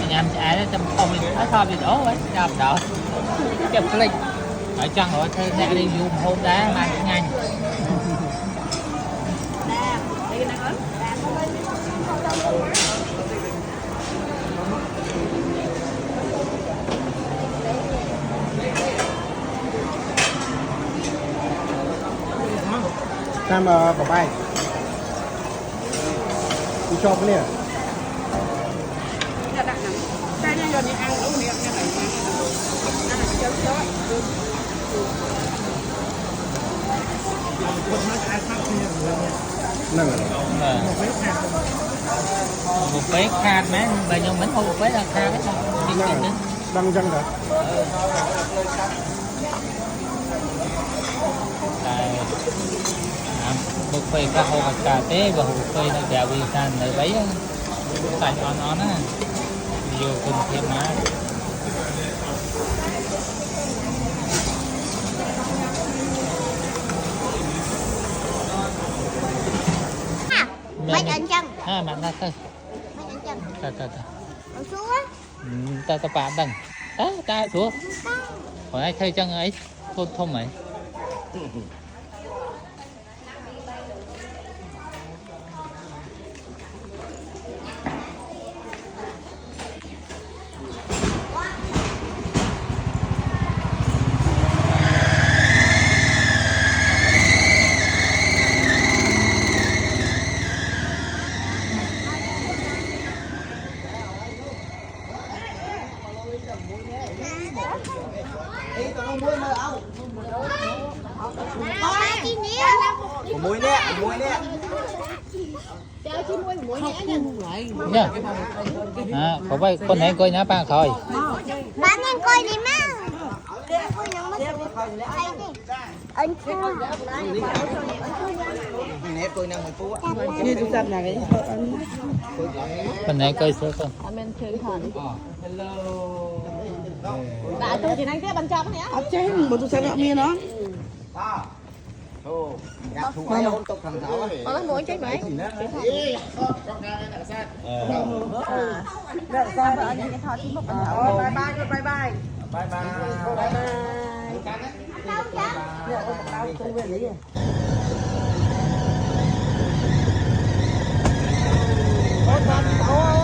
Nhằm chạy đó trong không nó thôi thì đổ ấy đập đỡ chụp lịch ở chân rồi thôi ra đi dùng hôn đá mà nhanh Nam bảo bay đi cho cái này cái này giờ đi ăn uống miệng như này mà chớp chớp nâng một bé khan mấy bây giờ mình không một bé là khan cái nâng đăng chân hả một phê cá hồ cà té và một phê nó gạo vi khan này lấy tại nó á nhiều cùng thêm má mấy anh chân bạn ta thôi mấy anh chân ta ở xuống á ta bạn đằng ta xuống hồi nãy thấy chân ấy thôn thôn ấy muối nè nha có vậy con này coi nhá bạn thôi bạn em coi đi má anh chưa như chúng ta là cái con này coi sữa không Bà tôi thì đang tiếp bên trong nhá. ấp chế một tôi sẽ gọi miên nó Có cái muỗng chết mấy? ra vợ đi cái thọ tí một bye bye bye bye bye bye bye